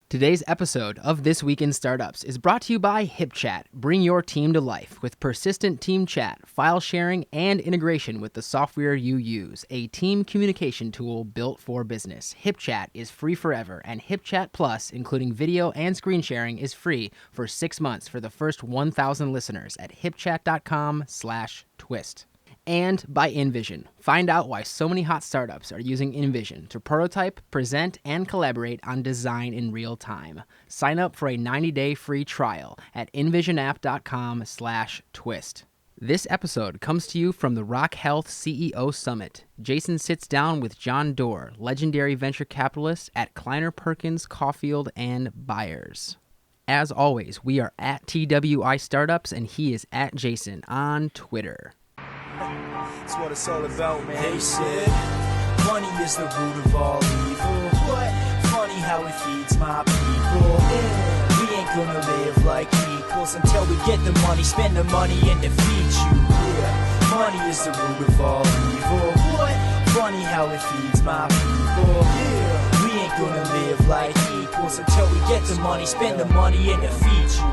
Today's episode of This Week in Startups is brought to you by HipChat. Bring your team to life with persistent team chat, file sharing, and integration with the software you use. A team communication tool built for business. HipChat is free forever, and HipChat Plus, including video and screen sharing, is free for 6 months for the first 1,000 listeners at hipchat.com/twist. And by Envision. Find out why so many hot startups are using Envision to prototype, present, and collaborate on design in real time. Sign up for a 90-day free trial at envisionapp.com/twist. This episode comes to you from the Rock Health CEO Summit. Jason sits down with John Doerr, legendary venture capitalist at Kleiner Perkins, Caulfield, and Byers. As always, we are at TWiST Startups, and he is at Jason on Twitter. That's what it's all about, man. They said, money is the root of all evil. What? Funny how it feeds my people. Yeah. We ain't gonna live like equals until we get the money, spend the money, and defeat you. Yeah. Money is the root of all evil. What? Funny how it feeds my people. Yeah. We ain't gonna live like equals until we get the money, spend the money, and defeat you.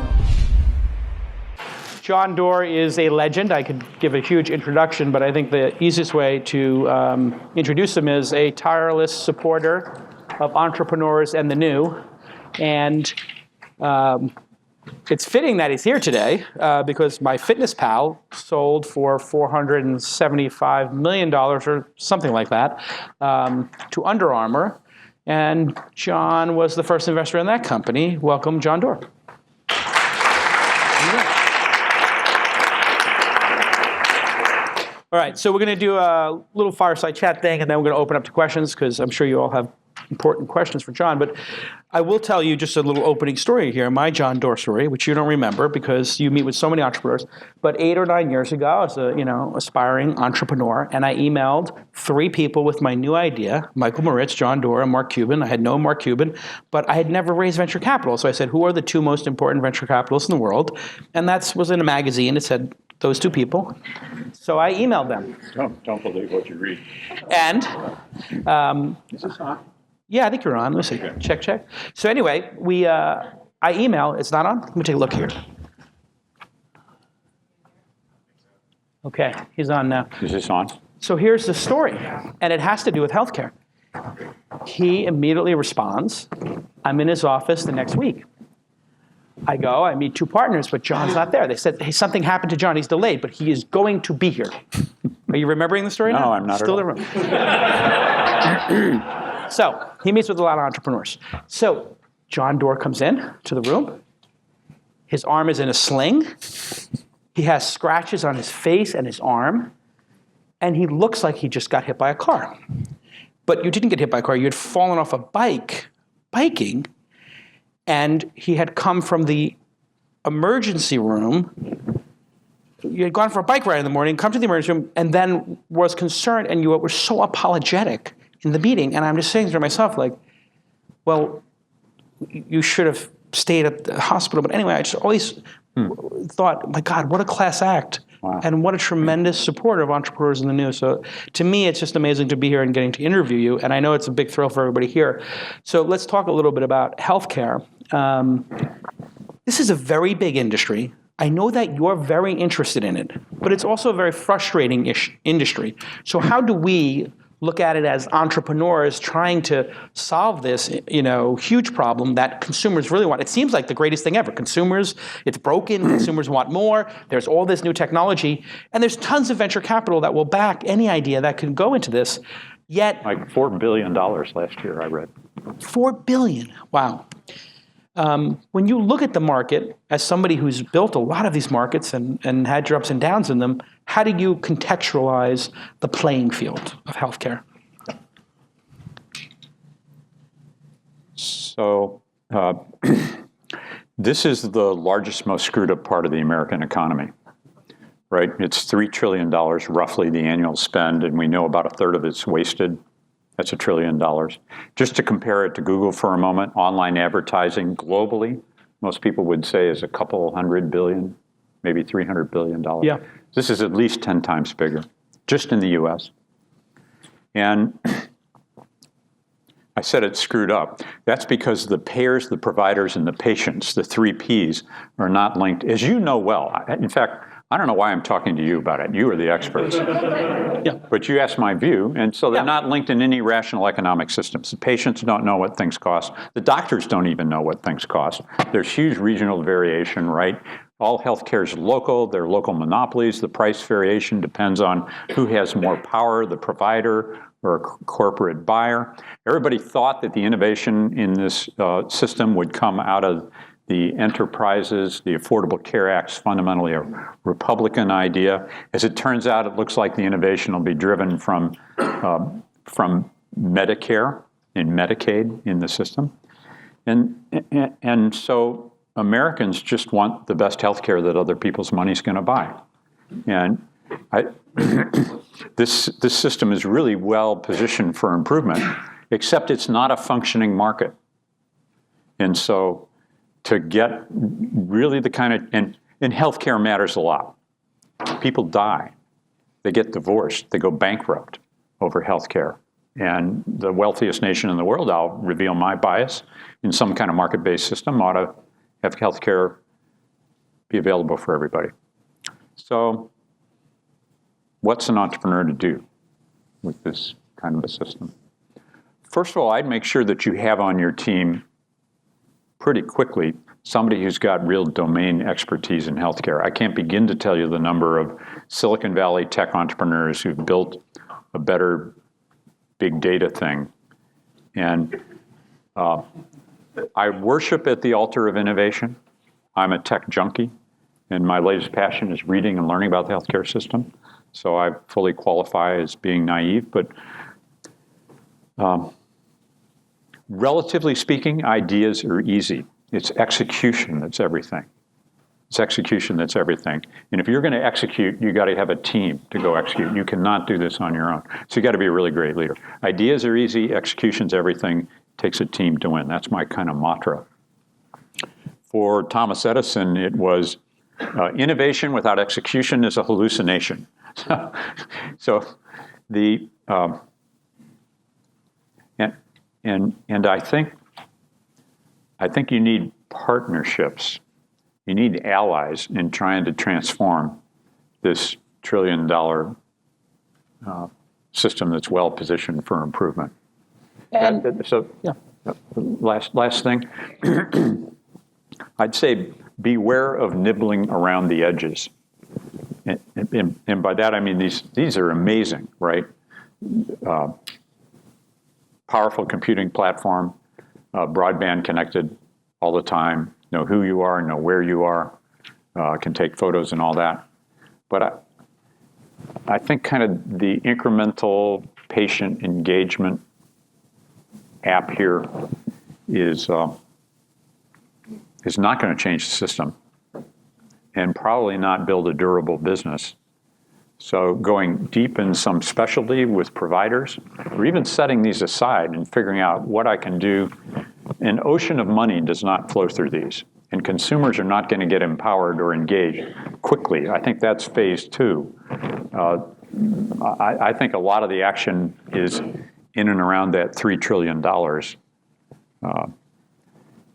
John Doerr is a legend. I could give a huge introduction, but I think the easiest way to introduce him is a tireless supporter of entrepreneurs and the new. And it's fitting that he's here today because MyFitnessPal sold for $475 million or something like that to Under Armour. And John was the first investor in that company. Welcome, John Doerr. All right, so we're going to do a little fireside chat thing, and then we're going to open up to questions, because I'm sure you all have important questions for John. But I will tell you just a little opening story here, my John Doerr story, which you don't remember because you meet with so many entrepreneurs. But 8 or 9 years ago, I was a aspiring entrepreneur, and I emailed 3 people with my new idea: Michael Moritz, John Doerr, and Mark Cuban. I had known Mark Cuban, but I had never raised venture capital. So I said, who are the 2 most important venture capitalists in the world? And that was in a magazine. It said those 2 people. So I emailed them. Don't believe what you read. And Is this on? yeah, I think you're on. Let's see. Okay. Check. So anyway, I email. It's not on? Let me take a look here. Okay, he's on now. Is this on? So here's the story, and it has to do with healthcare. He immediately responds. I'm in his office the next week. I go, I meet 2 partners, but John's not there. They said, hey, something happened to John. He's delayed, but he is going to be here. Are you remembering the story now? No, I'm not Still at all. in the room. So he meets with a lot of entrepreneurs. So John Doerr comes in to the room. His arm is in a sling. He has scratches on his face and his arm. And he looks like he just got hit by a car. But you didn't get hit by a car. You had fallen off a biking. And he had come from the emergency room. You had gone for a bike ride in the morning, come to the emergency room, and then was concerned, and you were so apologetic in the meeting. And I'm just saying to myself, like, well, you should have stayed at the hospital. But anyway, I just always thought, my God, what a class act. Wow. And what a tremendous supporter of entrepreneurs in the news. So to me, it's just amazing to be here and getting to interview you. And I know it's a big thrill for everybody here. So let's talk a little bit about healthcare. This is a very big industry. I know that you're very interested in it, but it's also a very frustrating industry. So how do we look at it as entrepreneurs trying to solve this, huge problem that consumers really want? It seems like the greatest thing ever. Consumers, it's broken, consumers want more, there's all this new technology, and there's tons of venture capital that will back any idea that can go into this, yet... Like $4 billion last year, I read. $4 billion, wow. When you look at the market, as somebody who's built a lot of these markets and had your ups and downs in them, how do you contextualize the playing field of healthcare? So this is the largest, most screwed up part of the American economy, right? It's $3 trillion roughly the annual spend, and we know about a third of it's wasted. That's $1 trillion. Just to compare it to Google for a moment, online advertising globally, most people would say is a couple $100 billion, maybe $300 billion. Yeah. This is at least 10 times bigger, just in the US. And I said it's screwed up. That's because the payers, the providers, and the patients, the 3 Ps, are not linked, as you know well. In fact, I don't know why I'm talking to you about it. You are the experts. Yeah. But you asked my view, and so they're not linked in any rational economic systems. The patients don't know what things cost. The doctors don't even know what things cost. There's huge regional variation, right? All healthcare is local. They're local monopolies. The price variation depends on who has more power, the provider or a corporate buyer. Everybody thought that the innovation in this system would come out of the enterprises. The Affordable Care Act is fundamentally a Republican idea. As it turns out, it looks like the innovation will be driven from Medicare and Medicaid in the system. And so Americans just want the best health care that other people's money's going to buy. And this system is really well positioned for improvement, except it's not a functioning market. And so to get really the kind of, and healthcare matters a lot. People die. They get divorced. They go bankrupt over healthcare. And the wealthiest nation in the world, I'll reveal my bias, in some kind of market-based system ought to have healthcare be available for everybody. So what's an entrepreneur to do with this kind of a system? First of all, I'd make sure that you have on your team pretty quickly somebody who's got real domain expertise in healthcare. I can't begin to tell you the number of Silicon Valley tech entrepreneurs who've built a better big data thing. And I worship at the altar of innovation. I'm a tech junkie, and my latest passion is reading and learning about the healthcare system. So I fully qualify as being naive, but relatively speaking, ideas are easy. It's execution that's everything. It's execution that's everything. And if you're going to execute, you got to have a team to go execute. You cannot do this on your own. So you got to be a really great leader. Ideas are easy. Execution's everything. It takes a team to win. That's my kind of mantra. For Thomas Edison, it was innovation without execution is a hallucination. So the and I think you need partnerships. You need allies in trying to transform this $1 trillion system that's well positioned for improvement. And last thing, I'd say beware of nibbling around the edges. And by that I mean these are amazing, right? Powerful computing platform, broadband connected all the time, know who you are, know where you are, can take photos and all that. But I think kind of the incremental patient engagement app here is not going to change the system and probably not build a durable business. So going deep in some specialty with providers, or even setting these aside and figuring out what I can do. An ocean of money does not flow through these, and consumers are not going to get empowered or engaged quickly. I think that's phase 2. I think a lot of the action is in and around that $3 trillion,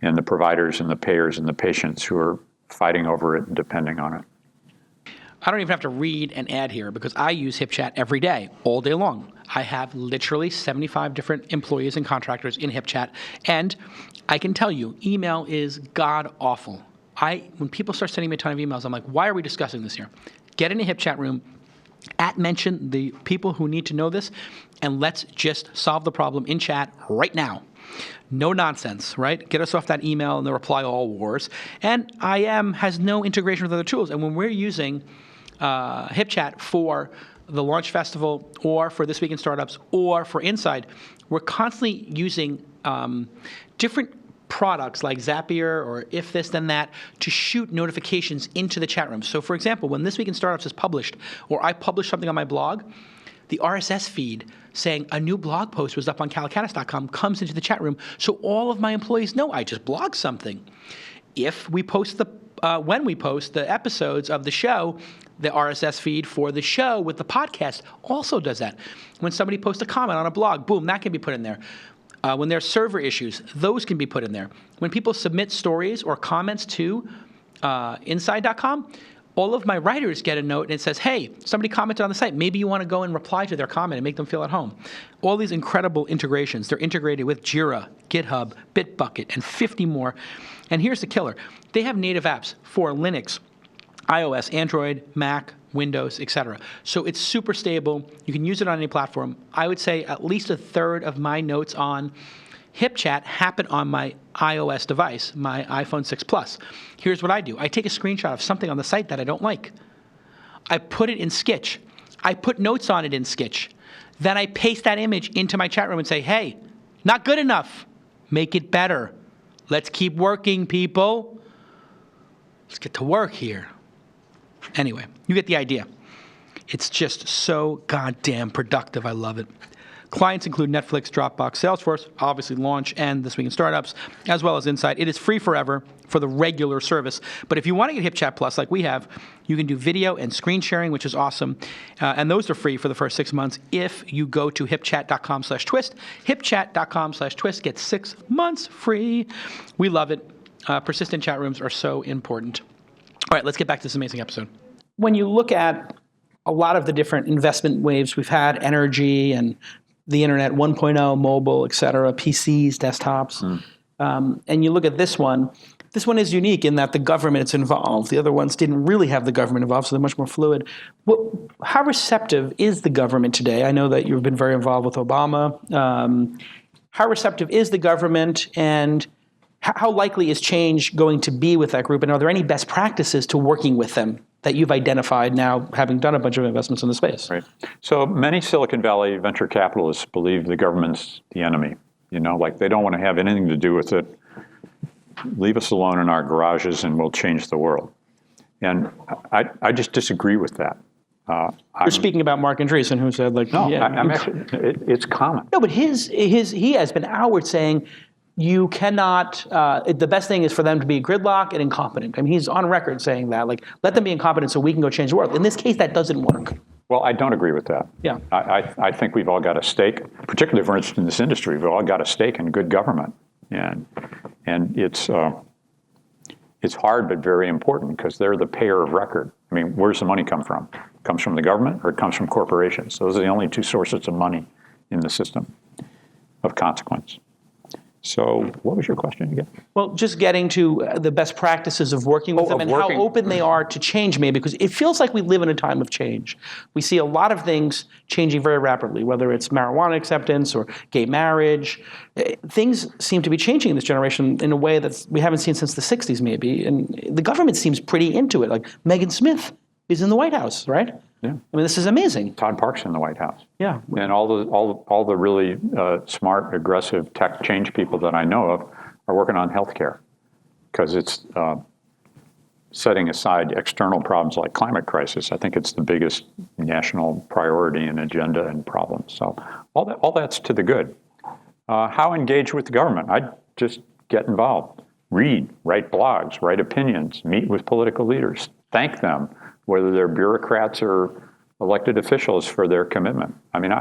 and the providers and the payers and the patients who are fighting over it and depending on it. I don't even have to read an ad here because I use HipChat every day, all day long. I have literally 75 different employees and contractors in HipChat, and I can tell you, email is god-awful. When people start sending me a ton of emails, I'm like, why are we discussing this here? Get in a HipChat room, mention the people who need to know this, and let's just solve the problem in chat right now. No nonsense, right? Get us off that email and the reply all wars. And IM has no integration with other tools. And when we're using HipChat for the Launch Festival or for This Week in Startups or for Inside, we're constantly using different products like Zapier or If This Then That to shoot notifications into the chat room. So for example, when This Week in Startups is published or I publish something on my blog, the RSS feed saying a new blog post was up on calacanis.com comes into the chat room so all of my employees know I just blogged something. If we post when we post the episodes of the show, the RSS feed for the show with the podcast also does that. When somebody posts a comment on a blog, boom, that can be put in there. When there are server issues, those can be put in there. When people submit stories or comments to inside.com, all of my writers get a note and it says, hey, somebody commented on the site. Maybe you want to go and reply to their comment and make them feel at home. All these incredible integrations. They're integrated with Jira, GitHub, Bitbucket, and 50 more. And here's the killer. They have native apps for Linux, iOS, Android, Mac, Windows, etc. So it's super stable. You can use it on any platform. I would say at least a third of my notes on HipChat happen on my iOS device, my iPhone 6 Plus. Here's what I do. I take a screenshot of something on the site that I don't like. I put it in Sketch. I put notes on it in Sketch. Then I paste that image into my chat room and say, hey, not good enough. Make it better. Let's keep working, people. Let's get to work here. Anyway, you get the idea. It's just so goddamn productive. I love it. Clients include Netflix, Dropbox, Salesforce, obviously Launch, and This Week in Startups, as well as Insight. It is free forever for the regular service. But if you want to get HipChat Plus like we have, you can do video and screen sharing, which is awesome. And those are free for the first 6 months if you go to hipchat.com/twist. Hipchat.com/twist gets 6 months free. We love it. Persistent chat rooms are so important. All right, let's get back to this amazing episode. When you look at a lot of the different investment waves we've had, energy and the internet 1.0, mobile, et cetera, PCs, desktops, and you look at this one is unique in that the government's involved. The other ones didn't really have the government involved, so they're much more fluid. How receptive is the government today? I know that you've been very involved with Obama. How receptive is the government, and how likely is change going to be with that group? And are there any best practices to working with them that you've identified now, having done a bunch of investments in the space? Right. So many Silicon Valley venture capitalists believe the government's the enemy. Like they don't want to have anything to do with it. Leave us alone in our garages and we'll change the world. And I just disagree with that. You're speaking about Mark Andreessen, who said, it's common. No, but he has been outward saying, you cannot, the best thing is for them to be gridlock and incompetent. I mean, he's on record saying that, let them be incompetent so we can go change the world. In this case, that doesn't work. Well, I don't agree with that. Yeah. I think we've all got a stake, particularly for instance in this industry, we've all got a stake in good government. And it's hard but very important because they're the payer of record. I mean, where's the money come from? It comes from the government or it comes from corporations. Those are the only two sources of money in the system of consequence. So what was your question again? Well, just getting to the best practices of working with them and how open they are to change maybe, because it feels like we live in a time of change. We see a lot of things changing very rapidly, whether it's marijuana acceptance or gay marriage. Things seem to be changing in this generation in a way that we haven't seen since the 60s maybe, and the government seems pretty into it. Like Megan Smith is in the White House, right? Yeah. I mean, this is amazing. Todd Park's in the White House. Yeah. And all the really smart, aggressive tech change people that I know of are working on healthcare because it's setting aside external problems like climate crisis. I think it's the biggest national priority and agenda and problem. So all that's to the good. How engage with the government? I just get involved, read, write blogs, write opinions, meet with political leaders, thank them, whether they're bureaucrats or elected officials, for their commitment. I mean,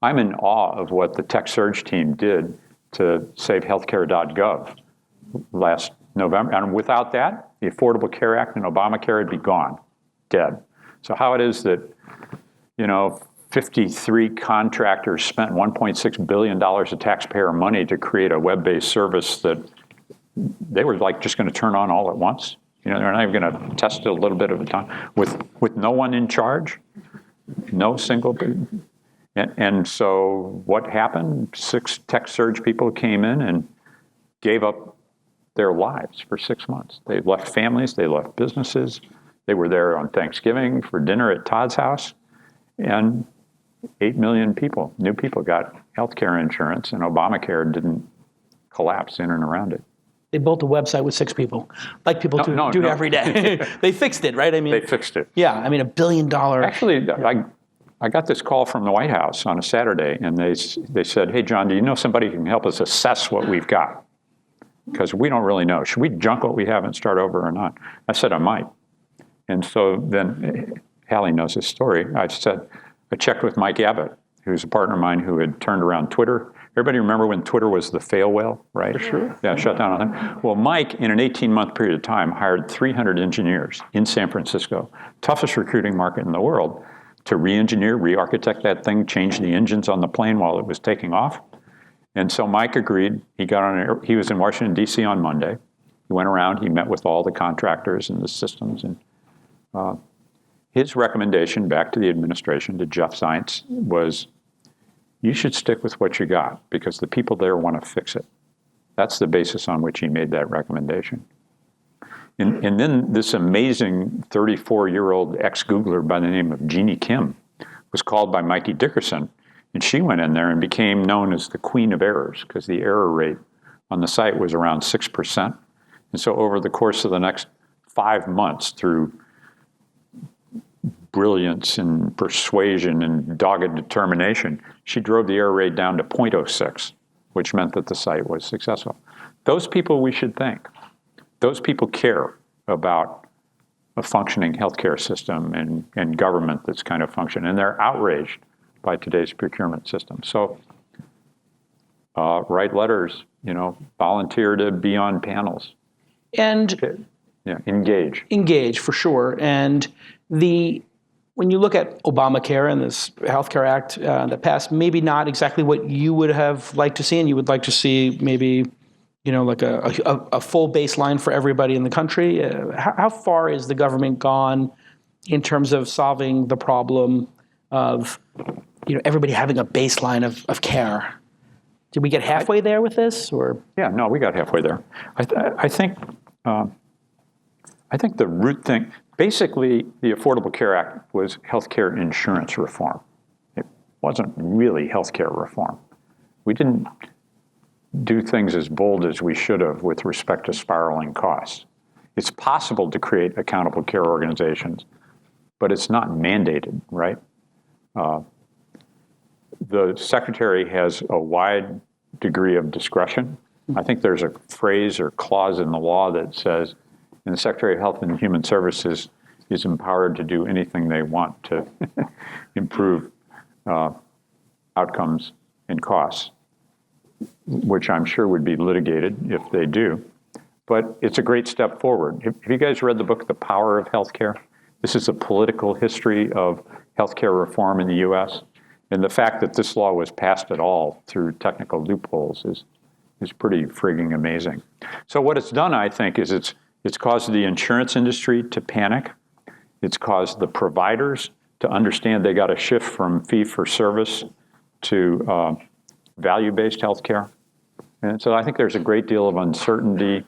I'm in awe of what the Tech Surge team did to save healthcare.gov last November. And without that, the Affordable Care Act and Obamacare would be gone, dead. So how it is that, 53 contractors spent $1.6 billion of taxpayer money to create a web-based service that they were just going to turn on all at once. They're not even going to test it a little bit at a time with no one in charge, no single. And so what happened? 6 Tech Surge people came in and gave up their lives for 6 months. They left families, they left businesses. They were there on Thanksgiving for dinner at Todd's house, and 8 million new people got health care insurance, and Obamacare didn't collapse in and around it. They built a website with 6 people, like people do every day. They fixed it, right? I mean, they fixed it. Yeah, I mean, $1 billion. Actually, I got this call from the White House on a Saturday, and they said, "Hey, John, do you know somebody who can help us assess what we've got? Because we don't really know. Should we junk what we have and start over or not?" I said, "I might." And so then, Hallie knows this story. I checked with Mike Abbott, who's a partner of mine who had turned around Twitter, Everybody remember when Twitter was the fail whale, right? For sure. Yeah, shut down on them. Well, Mike, in an 18-month period of time, hired 300 engineers in San Francisco, toughest recruiting market in the world, to re-engineer, re-architect that thing, change the engines on the plane while it was taking off. And so Mike agreed. He was in Washington, D.C. on Monday. He went around, he met with all the contractors and the systems, and his recommendation back to the administration, to Jeff Zients, was, you should stick with what you got because the people there want to fix it. That's the basis on which he made that recommendation. And then this amazing 34-year-old ex-Googler by the name of Jeannie Kim was called by Mikey Dickerson, and she went in there and became known as the queen of errors because the error rate on the site was around 6%. And so over the course of the next 5 months, through brilliance and persuasion and dogged determination, she drove the error rate down to 0.06, which meant that the site was successful. Those people we should thank. Those people care about a functioning healthcare system and government that's kind of functioning, and they're outraged by today's procurement system. So write letters, volunteer to be on panels. And engage. Engage, for sure. And when you look at Obamacare and this Healthcare Act that passed, maybe not exactly what you would have liked to see, and you would like to see maybe, like a full baseline for everybody in the country. How far is the government gone in terms of solving the problem of, everybody having a baseline of care? Did we get halfway there with this, or? Yeah, no, we got halfway there. I think the root thing, basically, the Affordable Care Act was healthcare insurance reform. It wasn't really healthcare reform. We didn't do things as bold as we should have with respect to spiraling costs. It's possible to create accountable care organizations, but it's not mandated, right? The secretary has a wide degree of discretion. I think there's a phrase or clause in the law that says, and the Secretary of Health and Human Services is empowered to do anything they want to improve outcomes and costs, which I'm sure would be litigated if they do. But it's a great step forward. Have you guys read the book, The Power of Healthcare? This is a political history of healthcare reform in the U.S. And the fact that this law was passed at all through technical loopholes is pretty frigging amazing. So what it's done, I think, is it's caused the insurance industry to panic. It's caused the providers to understand they got to shift from fee-for-service to value-based healthcare. And so I think there's a great deal of uncertainty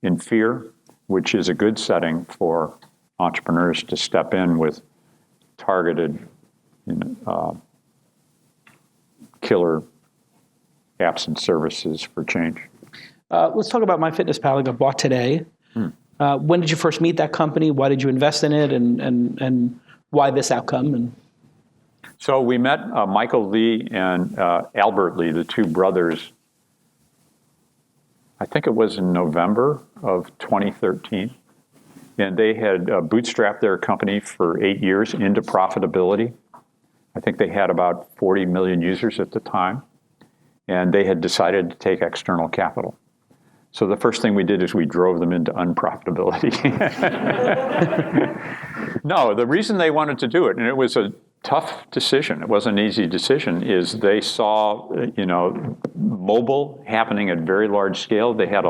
and fear, which is a good setting for entrepreneurs to step in with targeted, killer apps and services for change. Let's talk about MyFitnessPal that got bought today. When did you first meet that company? Why did you invest in it, and why this outcome? So we met Michael Lee and Albert Lee, the two brothers, I think it was in November of 2013. And they had bootstrapped their company for 8 years into profitability. I think they had about 40 million users at the time. And they had decided to take external capital. So the first thing we did is we drove them into unprofitability. No, the reason they wanted to do it, and it was a tough decision, it wasn't an easy decision, is they saw, mobile happening at very large scale. They had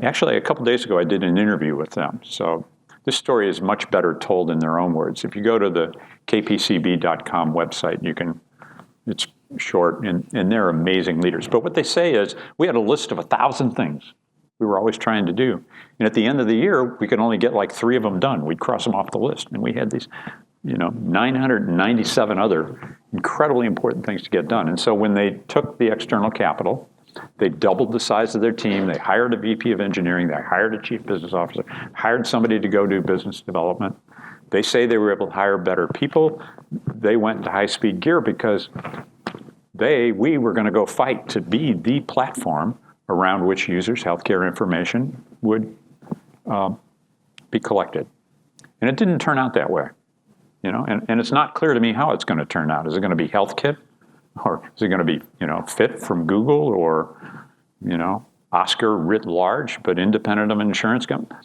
actually a couple days ago, I did an interview with them. So this story is much better told in their own words. If you go to the kpcb.com website, it's short, and they're amazing leaders. But what they say is, we had a list of 1,000 things we were always trying to do. And at the end of the year, we could only get like 3 of them done. We'd cross them off the list. And we had these, 997 other incredibly important things to get done. And so when they took the external capital, they doubled the size of their team. They hired a VP of engineering. They hired a chief business officer, hired somebody to go do business development. They say they were able to hire better people. They went into high-speed gear because we were going to go fight to be the platform around which users' healthcare information would be collected. And it didn't turn out that way, and it's not clear to me how it's going to turn out. Is it going to be HealthKit? Or is it going to be, Fit from Google or, Oscar writ large, but independent of an insurance company?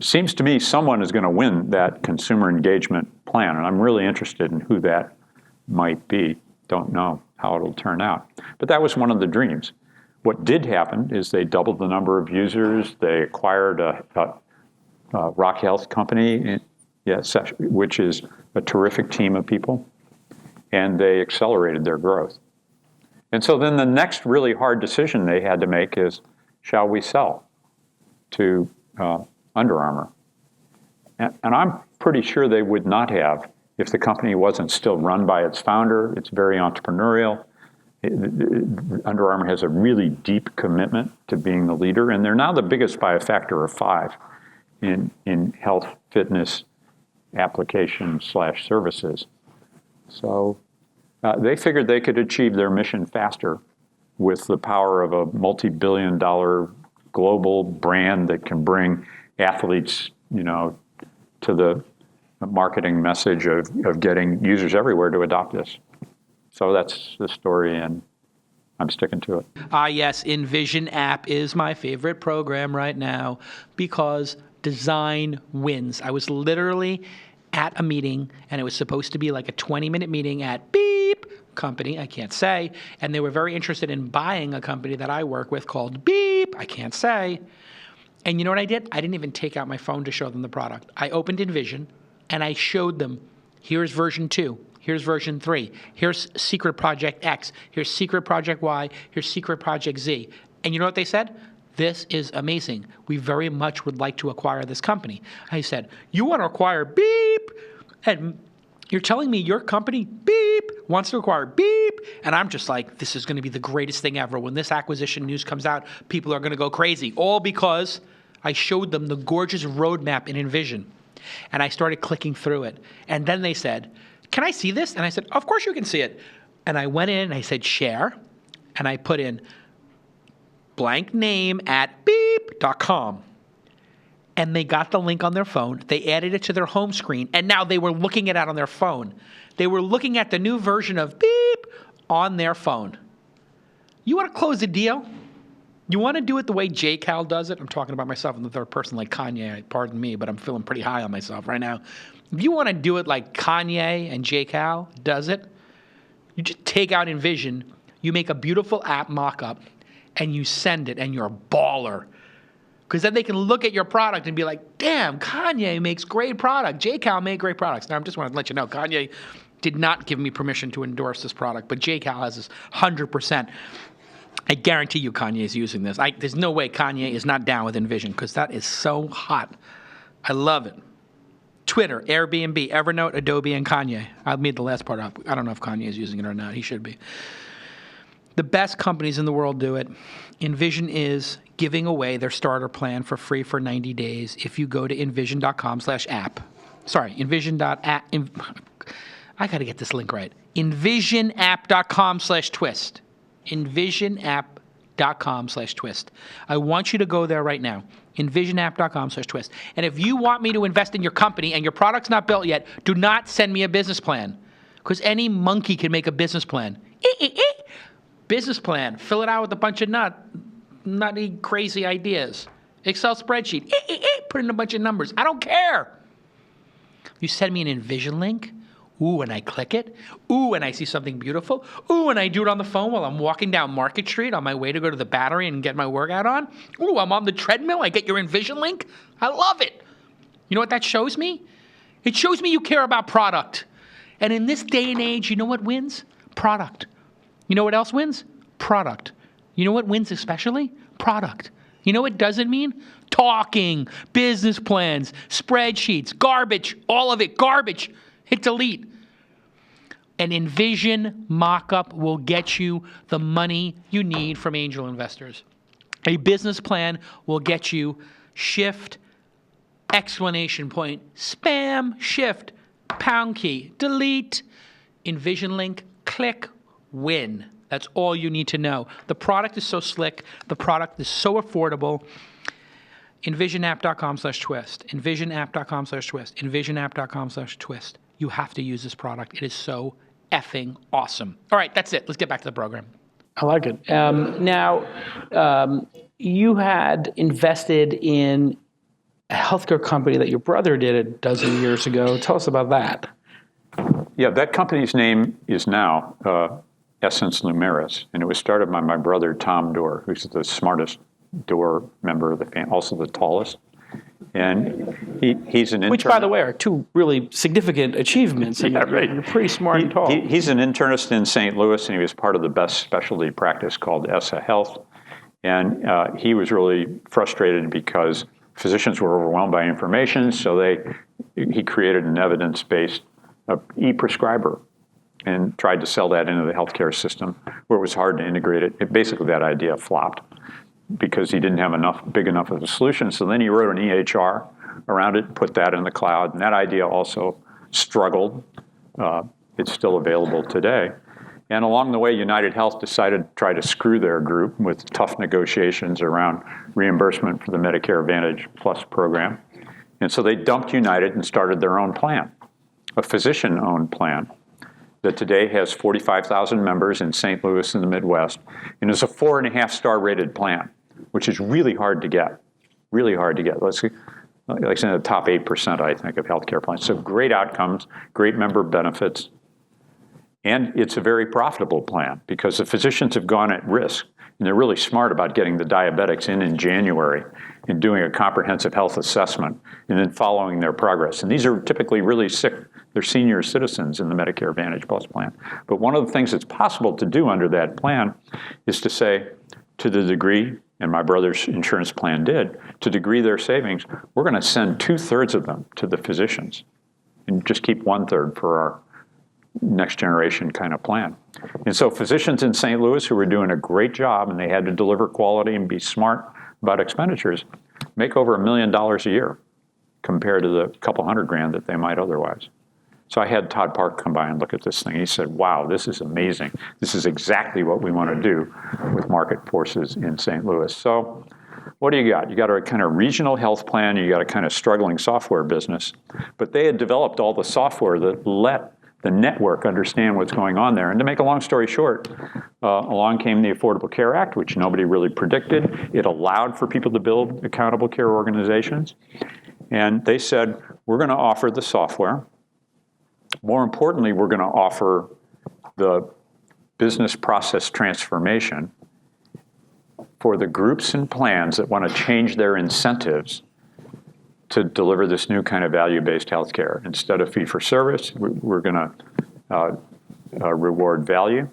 Seems to me someone is going to win that consumer engagement plan, and I'm really interested in who that might be. Don't know how it'll turn out. But that was one of the dreams. What did happen is they doubled the number of users. They acquired a Rock Health company, which is a terrific team of people, and they accelerated their growth. And so then the next really hard decision they had to make is, shall we sell to Under Armour? And I'm pretty sure they would not have if the company wasn't still run by its founder. It's very entrepreneurial. Under Armour has a really deep commitment to being the leader, and they're now the biggest by a factor of 5 in health, fitness, application/services. So they figured they could achieve their mission faster with the power of a multi-billion-dollar global brand that can bring athletes, to the marketing message of getting users everywhere to adopt this. So that's the story, and I'm sticking to it. Yes, Envision app is my favorite program right now because design wins. I was literally at a meeting, and it was supposed to be like a 20-minute meeting at Beep company, I can't say, and they were very interested in buying a company that I work with called Beep, I can't say. And you know what I did? I didn't even take out my phone to show them the product. I opened Envision, and I showed them, here's version 2, here's version 3, here's Secret Project X, here's Secret Project Y, here's Secret Project Z. And you know what they said? This is amazing. We very much would like to acquire this company. I said, you want to acquire Beep? And you're telling me your company, Beep, wants to acquire Beep? And I'm just like, this is going to be the greatest thing ever. When this acquisition news comes out, people are going to go crazy. All because I showed them the gorgeous roadmap in Envision. And I started clicking through it. And then they said, can I see this? And I said, of course you can see it. And I went in and I said, share. And I put in blank name at beep.com. And they got the link on their phone. They added it to their home screen. And now they were looking at it on their phone. They were looking at the new version of Beep on their phone. You want to close a deal? You want to do it the way J. Cal does it? I'm talking about myself in the third person like Kanye. Pardon me, but I'm feeling pretty high on myself right now. If you want to do it like Kanye and J. Cal does it, you just take out Envision, you make a beautiful app mock-up, and you send it, and you're a baller. Because then they can look at your product and be like, damn, Kanye makes great product. J. Cal made great products. Now, I just want to let you know, Kanye did not give me permission to endorse this product, but J. Cal has this 100%. I guarantee you Kanye is using this. There's no way Kanye is not down with Envision because that is so hot. I love it. Twitter, Airbnb, Evernote, Adobe, and Kanye. I made the last part up. I don't know if Kanye is using it or not. He should be. The best companies in the world do it. Envision is giving away their starter plan for free for 90 days if you go to envision.com/app. Sorry, envision.app. I got to get this link right. Envisionapp.com/twist. Envisionapp.com/twist. I want you to go there right now. Envisionapp.com/twist. And if you want me to invest in your company and your product's not built yet, do not send me a business plan. Because any monkey can make a business plan. Business plan. Fill it out with a bunch of nutty, crazy ideas. Excel spreadsheet. Put in a bunch of numbers. I don't care. You send me an Envision link. Ooh, and I click it. Ooh, and I see something beautiful. Ooh, and I do it on the phone while I'm walking down Market Street on my way to go to the Battery and get my workout on. Ooh, I'm on the treadmill. I get your Envision link. I love it. You know what that shows me? It shows me you care about product. And in this day and age, you know what wins? Product. You know what else wins? Product. You know what wins especially? Product. You know what doesn't mean? Talking, business plans, spreadsheets, garbage, all of it, garbage. Hit delete. An Envision mock-up will get you the money you need from angel investors. A business plan will get you shift, exclamation point, spam, shift, pound key, delete, Envision link, click, win. That's all you need to know. The product is so slick. The product is so affordable. Envisionapp.com/twist. Envisionapp.com/twist. Envisionapp.com/twist. You have to use this product. It is so effing awesome. All right, that's it. Let's get back to the program. I like it. Now, you had invested in a healthcare company that your brother did a dozen years ago. Tell us about that. Yeah, that company's name is now Essence Lumeris, and it was started by my brother, Tom Doerr, who's the smartest Doerr member of the family, also the tallest. And he's an intern. Which, by the way, are two really significant achievements. Yeah, right. You're pretty smart and tall. He's an internist in St. Louis, and he was part of the best specialty practice called ESSA Health. And he was really frustrated because physicians were overwhelmed by information, so he created an evidence-based e-prescriber and tried to sell that into the healthcare system where it was hard to integrate it. Basically, that idea flopped because he didn't have big enough of a solution. So then he wrote an EHR around it, put that in the cloud, and that idea also struggled. It's still available today. And along the way, United Health decided to try to screw their group with tough negotiations around reimbursement for the Medicare Advantage Plus program. And so they dumped United and started their own plan, a physician-owned plan that today has 45,000 members in St. Louis and the Midwest, and is a 4.5-star rated plan, which is really hard to get, really hard to get. Let's see, like it's in the top 8%, I think, of healthcare plans. So great outcomes, great member benefits, and it's a very profitable plan because the physicians have gone at risk, and they're really smart about getting the diabetics in January and doing a comprehensive health assessment and then following their progress. And these are typically really sick. They're senior citizens in the Medicare Advantage Plus plan. But one of the things that's possible to do under that plan is to say, to the degree, and my brother's insurance plan did, to the degree their savings, we're going to send 2/3 of them to the physicians and just keep 1/3 for our next generation kind of plan. And so physicians in St. Louis who were doing a great job and they had to deliver quality and be smart about expenditures make over $1 million a year compared to the couple $100,000 that they might otherwise. So I had Todd Park come by and look at this thing. He said, wow, this is amazing. This is exactly what we want to do with market forces in St. Louis. So what do you got? You got a kind of regional health plan. You got a kind of struggling software business. But they had developed all the software that let the network understand what's going on there. And to make a long story short, along came the Affordable Care Act, which nobody really predicted. It allowed for people to build accountable care organizations. And they said, we're going to offer the software. More importantly, we're going to offer the business process transformation for the groups and plans that want to change their incentives to deliver this new kind of value-based healthcare. Instead of fee-for-service, we're going to reward value,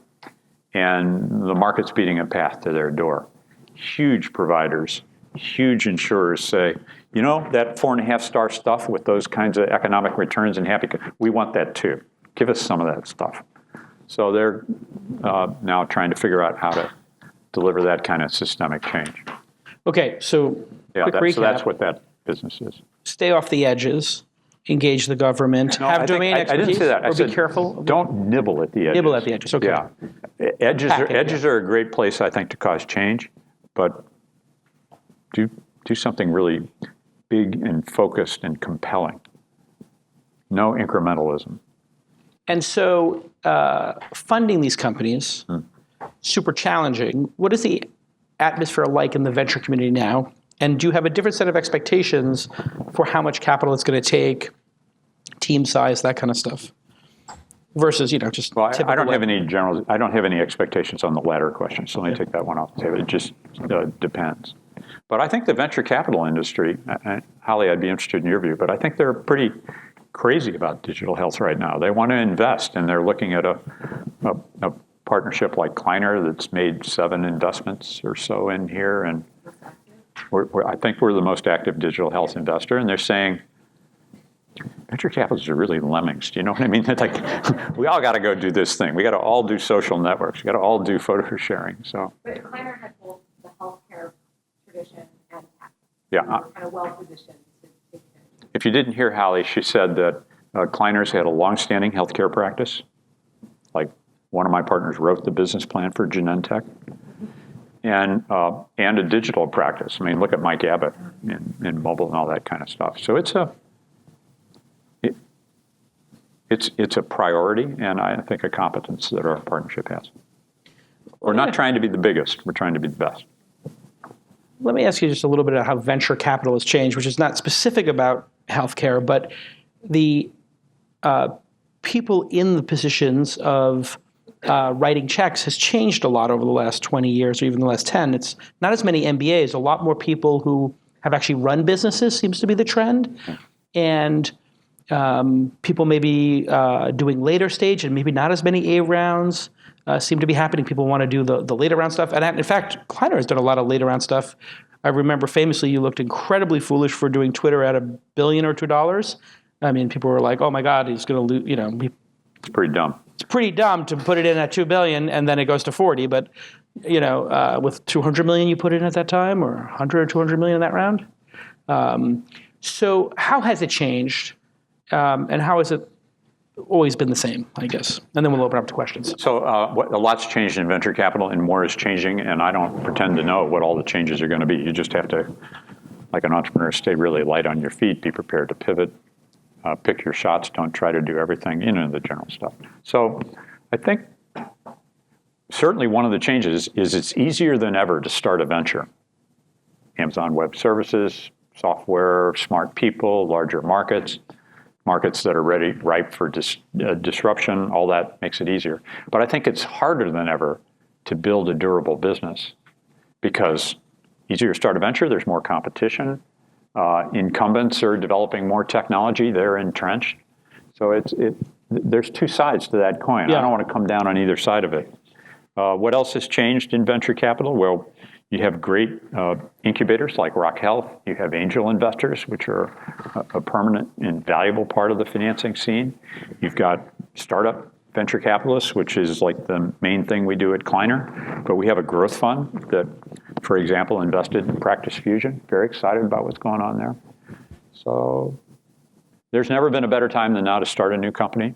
and the market's beating a path to their door. Huge providers, huge insurers say, you know, that 4.5-star stuff with those kinds of economic returns and happy, we want that too. Give us some of that stuff. So they're now trying to figure out how to deliver that kind of systemic change. Okay, so quick recap. So that's what that business is. Stay off the edges, engage the government, No, have domain expertise, I didn't say that. or I said, be careful. Don't nibble at the edges. Nibble at the edges, okay. Yeah. Edges are a great place, I think, to cause change, but do something really big and focused and compelling. No incrementalism. And so funding these companies, super challenging. What is the atmosphere like in the venture community now? And do you have a different set of expectations for how much capital it's going to take, team size, that kind of stuff, versus just typical? I don't have any expectations on the latter question. So let me take that one off the table. It just depends. But I think the venture capital industry, Holly, I'd be interested in your view, but I think they're pretty crazy about digital health right now. They want to invest, and they're looking at a partnership like Kleiner that's made 7 investments or so in here, and I think we're the most active digital health investor, and they're saying, venture capitalists are really lemmings. Do you know what I mean? It's like, we all got to go do this thing. We got to all do social networks. We got to all do photo sharing. So. But Kleiner had both the healthcare tradition and tech. Yeah. We're kind of well positioned to take advantage. If you didn't hear Holly, she said that Kleiner's had a long-standing healthcare practice. Like one of my partners wrote the business plan for Genentech. And a digital practice. I mean, look at Mike Abbott in mobile and all that kind of stuff. So it's a priority, and I think a competence that our partnership has. We're not trying to be the biggest. We're trying to be the best. Let me ask you just a little bit about how venture capital has changed, which is not specific about healthcare, but the people in the positions of writing checks has changed a lot over the last 20 years or even the last 10. It's not as many MBAs, a lot more people who have actually run businesses seems to be the trend. And people maybe doing later stage and maybe not as many A rounds seem to be happening. People want to do the later round stuff. And in fact, Kleiner has done a lot of later round stuff. I remember famously you looked incredibly foolish for doing Twitter at $1 billion or $2 billion. I mean, people were like, oh my God, he's going to lose, It's pretty dumb. It's pretty dumb to put it in at $2 billion and then it goes to 40. But, with 200 million you put in at that time, or 100 or 200 million in that round. So how has it changed? And how has it always been the same, I guess? And then we'll open up to questions. So a lot's changed in venture capital, and more is changing, and I don't pretend to know what all the changes are going to be. You just have to, like an entrepreneur, stay really light on your feet, be prepared to pivot, pick your shots, don't try to do everything, the general stuff. So I think certainly one of the changes is it's easier than ever to start a venture. Amazon Web Services, software, smart people, larger markets that are ripe for disruption, all that makes it easier. But I think it's harder than ever to build a durable business because easier to start a venture, there's more competition. Incumbents are developing more technology, they're entrenched. So there's two sides to that coin. Yeah. I don't want to come down on either side of it. What else has changed in venture capital? Well, you have great incubators like Rock Health. You have angel investors, which are a permanent and valuable part of the financing scene. You've got startup venture capitalists, which is like the main thing we do at Kleiner. But we have a growth fund that, for example, invested in Practice Fusion. Very excited about what's going on there. So there's never been a better time than now to start a new company.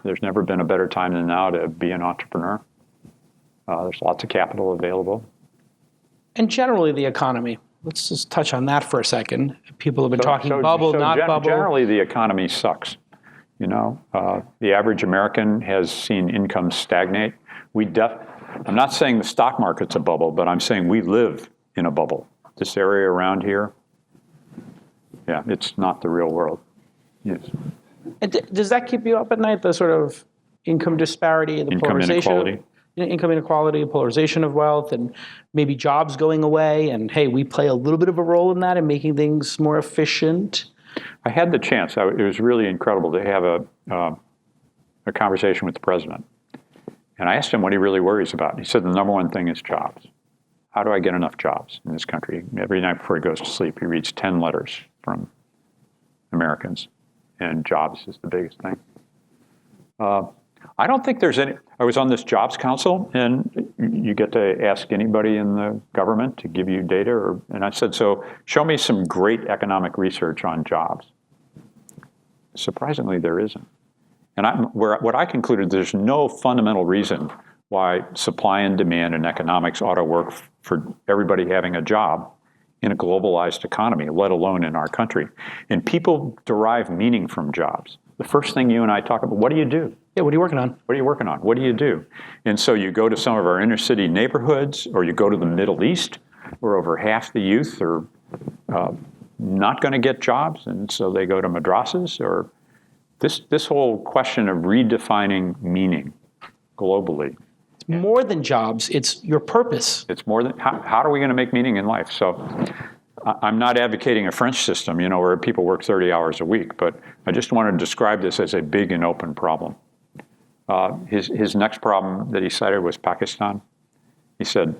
There's never been a better time than now to be an entrepreneur. There's lots of capital available. And generally the economy. Let's just touch on that for a second. People have been talking bubble, not bubble. Generally, the economy sucks. The average American has seen income stagnate. I'm not saying the stock market's a bubble, but I'm saying we live in a bubble. This area around here, it's not the real world. Yes. And does that keep you up at night, the sort of income disparity, the polarization? Income inequality, polarization of wealth, and maybe jobs going away, and hey, we play a little bit of a role in that and making things more efficient? I had the chance. It was really incredible to have a conversation with the president. And I asked him what he really worries about. He said the number one thing is jobs. How do I get enough jobs in this country? Every night before he goes to sleep, he reads 10 letters from Americans, and jobs is the biggest thing. I don't think there's any. I was on this jobs council, and you get to ask anybody in the government to give you data. And I said, so show me some great economic research on jobs. Surprisingly, there isn't. And what I concluded, there's no fundamental reason why supply and demand and economics ought to work for everybody having a job in a globalized economy, let alone in our country. And people derive meaning from jobs. The first thing you and I talk about, what do you do? Yeah, what are you working on? What are you working on? What do you do? And so you go to some of our inner city neighborhoods, or you go to the Middle East, where over half the youth are not going to get jobs, and so they go to madrasas. Or this whole question of redefining meaning globally. It's more than jobs. It's your purpose. It's more than, how are we going to make meaning in life? So I'm not advocating a French system, where people work 30 hours a week, but I just want to describe this as a big and open problem. His next problem that he cited was Pakistan. He said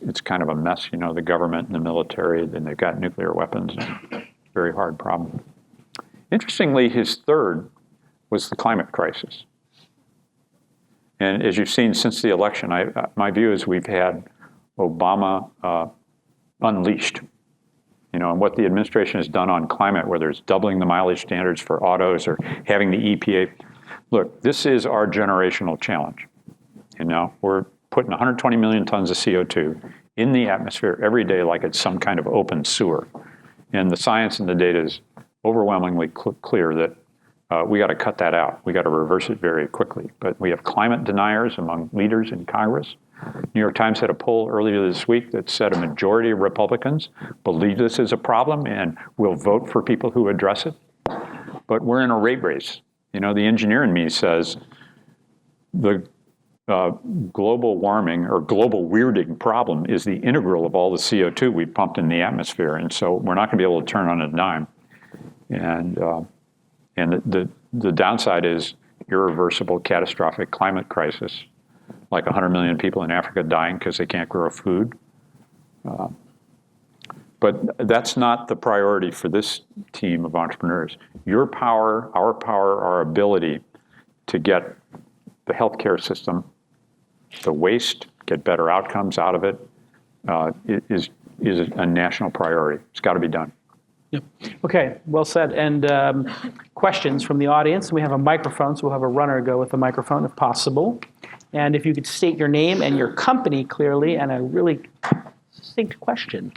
it's kind of a mess, the government and the military, then they've got nuclear weapons, and very hard problem. Interestingly, his third was the climate crisis. And as you've seen since the election, my view is we've had Obama unleashed. And what the administration has done on climate, whether it's doubling the mileage standards for autos or having the EPA. Look, this is our generational challenge. We're putting 120 million tons of CO2 in the atmosphere every day like it's some kind of open sewer. And the science and the data is overwhelmingly clear that We got to cut that out. We got to reverse it very quickly. But we have climate deniers among leaders in Congress. New York Times had a poll earlier this week that said a majority of Republicans believe this is a problem and will vote for people who address it. But we're in a rate race. You know, the engineer in me says the global warming or global weirding problem is the integral of all the CO2 we pumped in the atmosphere. And so we're not going to be able to turn on a dime. And the downside is irreversible, catastrophic climate crisis, like 100 million people in Africa dying because they can't grow food. But that's not the priority for this team of entrepreneurs. Your power, our ability to get the healthcare system, the waste, get better outcomes out of it, is a national priority. It's got to be done. Yep. Okay, well said. And questions from the audience. We have a microphone, so we'll have a runner go with the microphone if possible. And if you could state your name and your company clearly and a really succinct question.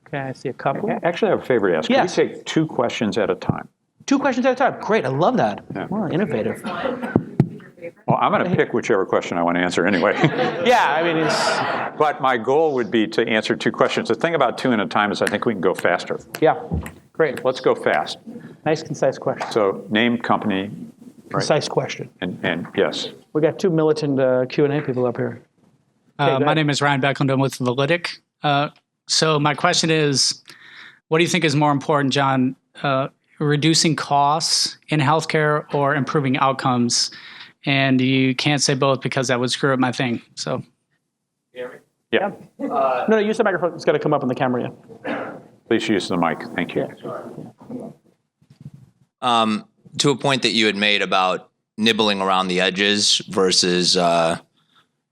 Okay, I see a couple. Actually, I have a favor to ask. Yes. Can we take 2 questions at a time? 2 questions at a time. Great, I love that. Yeah. Well, innovative. Well, I'm going to pick whichever question I want to answer anyway. Yeah, I mean, it's... But my goal would be to answer 2 questions. The thing about 2 at a time is I think we can go faster. Yeah, great. Let's go fast. Nice, concise question. So name, company. Right? Concise question. And yes. We got 2 militant Q&A people up here. My name is Ryan Becklund. I'm with Validic. So my question is, what do you think is more important, John, reducing costs in healthcare or improving outcomes? And you can't say both because that would screw up my thing. So. Yeah. No, use the microphone. It's got to come up on the camera. Yeah. Please use the mic. Thank you. To a point that you had made about nibbling around the edges versus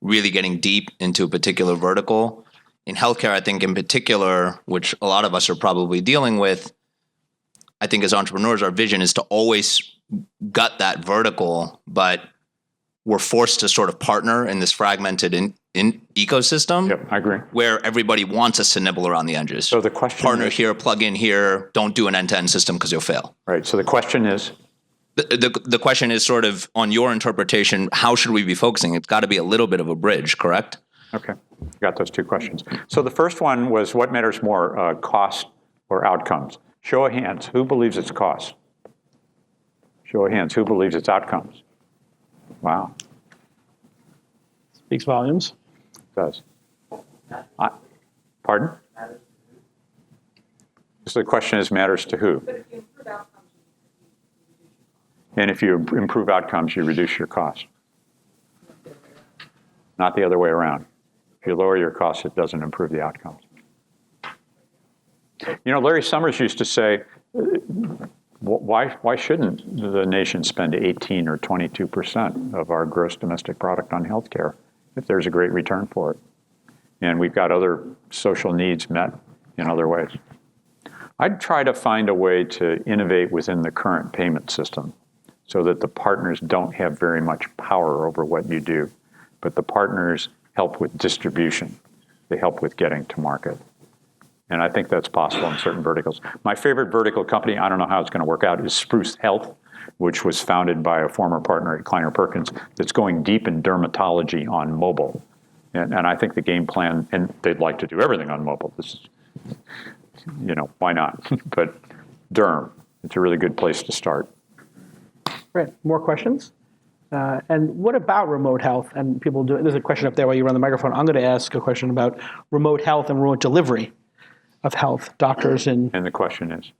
really getting deep into a particular vertical. In healthcare, I think in particular, which a lot of us are probably dealing with, I think as entrepreneurs, our vision is to always gut that vertical, but we're forced to sort of partner in this fragmented in ecosystem. Yep, I agree. Where everybody wants us to nibble around the edges. So the question partner is, here, plug in here, don't do an end-to-end system because you'll fail. Right. So the question is? The question is sort of on your interpretation, how should we be focusing? It's got to be a little bit of a bridge, correct? Okay. Got those 2 questions. So the first one was what matters more, cost or outcomes? Show of hands. Who believes it's cost? Show of hands. Who believes it's outcomes? Wow. Speaks volumes. It does. Pardon? So the question is matters to who? And if you improve outcomes, you reduce your cost. Not the other way around. If you lower your costs, it doesn't improve the outcomes. You know, Larry Summers used to say, why shouldn't the nation spend 18 or 22% of our gross domestic product on healthcare if there's a great return for it? And we've got other social needs met in other ways. I'd try to find a way to innovate within the current payment system so that the partners don't have very much power over what you do, but the partners help with distribution. They help with getting to market. And I think that's possible in certain verticals. My favorite vertical company, I don't know how it's going to work out, is Spruce Health, which was founded by a former partner at Kleiner Perkins that's going deep in dermatology on mobile. And I think the game plan, and they'd like to do everything on mobile. This is, you know, why not? But derm, it's a really good place to start. Great. More questions? And what about remote health? And people do. There's a question up there while you run the microphone. I'm going to ask a question about remote health and remote delivery of health, doctors and the question is?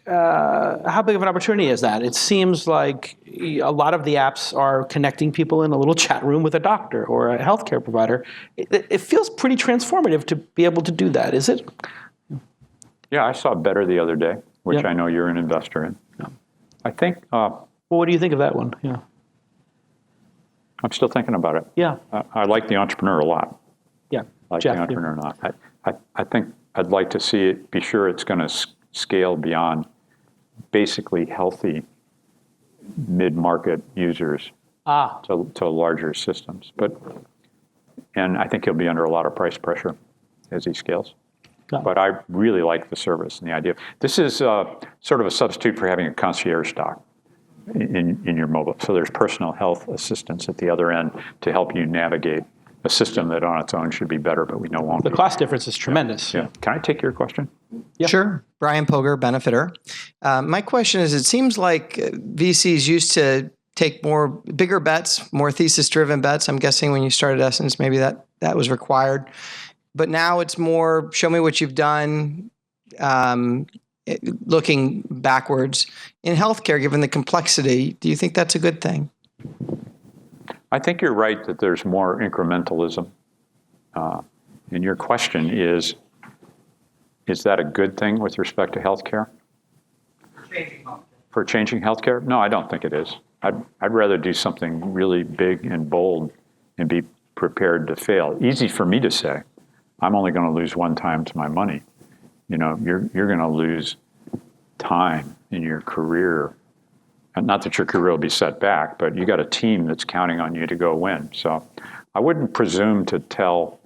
How big of an opportunity is that? It seems like a lot of the apps are connecting people in a little chat room with a doctor or a healthcare provider. It feels pretty transformative to be able to do that, is it? Yeah, I saw Better the other day, which Yep. I know you're an investor in. Yeah. I think, Well, what do you think of that one? Yeah. I'm still thinking about it. Yeah. I like the entrepreneur a lot. Yeah. I like Jeff, the yeah. entrepreneur a lot. I think I'd like to see it, be sure it's going to scale beyond basically healthy mid-market users to larger systems. And I think he'll be under a lot of price pressure as he scales. But I really like the service and the idea. This is sort of a substitute for having a concierge stock. in your mobile. So there's personal health assistance at the other end to help you navigate a system that on its own should be better, but we know won't The be. cost difference is tremendous. Yeah. Can I take your question? Yeah. Sure. Brian Poger, Benefiter. My question is, it seems like VCs used to take bigger bets, more thesis-driven bets. I'm guessing when you started Essence, maybe that was required. But now it's more, show me what you've done, looking backwards. In healthcare, given the complexity, do you think that's a good thing? I think you're right that there's more incrementalism. And your question is that a good thing with respect to healthcare? For changing healthcare? No, I don't think it is. I'd rather do something really big and bold and be prepared to fail. Easy for me to say. I'm only going to lose one time to my money. You know, you're going to lose time in your career. And not that your career will be set back, but you got a team that's counting on you to go win. So I wouldn't presume to tell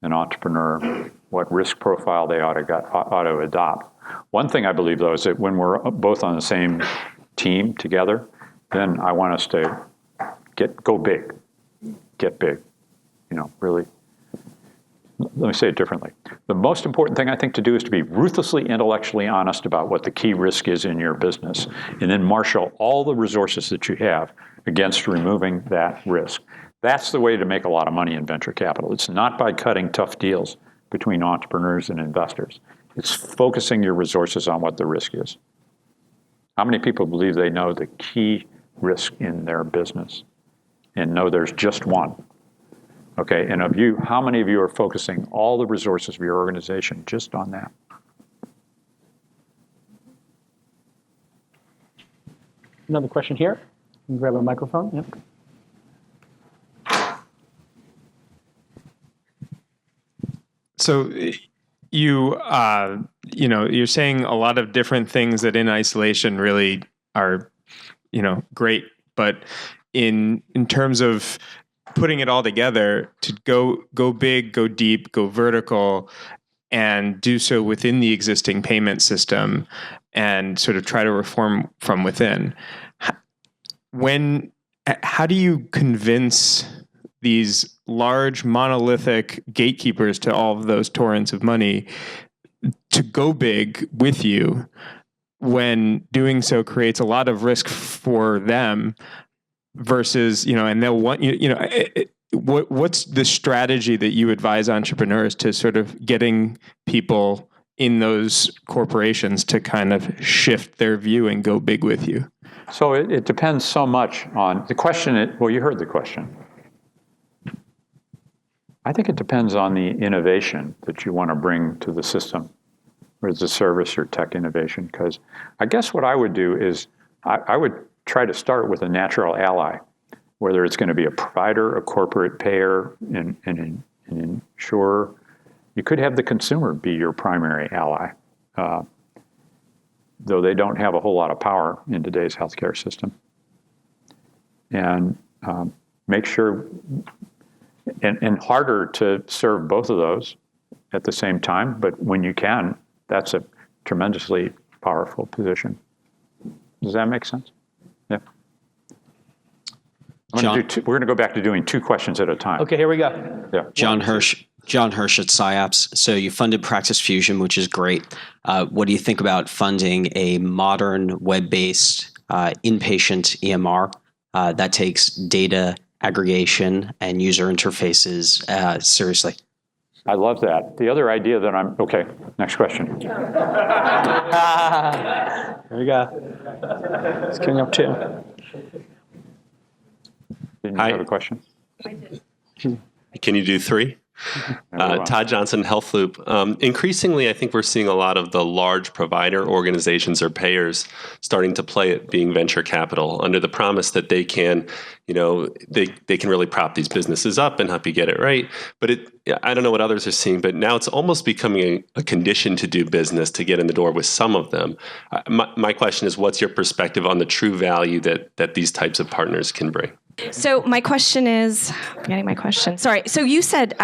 an entrepreneur what risk profile they ought to adopt. One thing I believe, though, is that when we're both on the same team together, then I want us to go big, get big, you know, really. Let me say it differently. The most important thing I think to do is to be ruthlessly intellectually honest about what the key risk is in your business, and then marshal all the resources that you have against removing that risk. That's the way to make a lot of money in venture capital. It's not by cutting tough deals between entrepreneurs and investors. It's focusing your resources on what the risk is. How many people believe they know the key risk in their business and know there's just one? Okay, and of you, how many of you are focusing all the resources of your organization just on that? Another question here. You can grab a microphone. Yep. So you're saying a lot of different things that in isolation really are, great, but in terms of putting it all together to go big, go deep, go vertical, and do so within the existing payment system and sort of try to reform from within. How do you convince these large monolithic gatekeepers to all of those torrents of money to go big with you when doing so creates a lot of risk for them versus, and they'll want what's the strategy that you advise entrepreneurs to sort of getting people in those corporations to kind of shift their view and go big with you? So it depends so much on the question. Well, you heard the question. I think it depends on the innovation that you want to bring to the system, or as a service or tech innovation. Because I guess what I would do is I would try to start with a natural ally, whether it's going to be a provider, a corporate payer, an insurer. You could have the consumer be your primary ally, though they don't have a whole lot of power in today's healthcare system. And make sure, and harder to serve both of those at the same time, but when you can, that's a tremendously powerful position. Does that make sense? Yeah. We're going to go back to doing two questions at a time. Okay, here we go. Yeah. John Hirsch at SciOps. So you funded Praxis Fusion, which is great. What do you think about funding a modern web-based inpatient EMR that takes data aggregation and user interfaces seriously? I love that. The other idea that okay, next question. Here we go. It's coming up too. Didn't you have a question? Can you do three? Todd Johnson, Health Loop. Increasingly, I think we're seeing a lot of the large provider organizations or payers starting to play at being venture capital under the promise that they can, they can really prop these businesses up and help you get it right. But I don't know what others are seeing, but now it's almost becoming a condition to do business to get in the door with some of them. My question is, what's your perspective on the true value that these types of partners can bring? So my question is, I'm forgetting my question. Sorry. So you said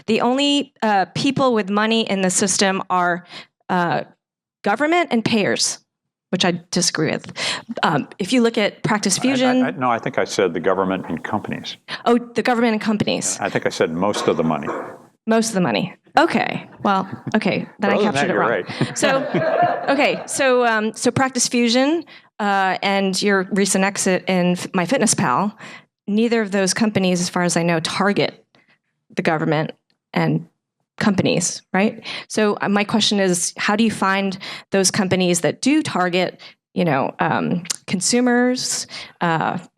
the only people with money in the system are government and payers. which I disagree with. If you look at Practice Fusion, No, I think I said the government and companies. oh, the government and companies, I think I said most of the money. most of the money. Okay, well, okay, then I Other than captured that, it you're wrong. right. So, okay, so Practice Fusion and your recent exit in MyFitnessPal, neither of those companies, as far as I know, target the government and companies, right? So my question is, how do you find those companies that do target, consumers,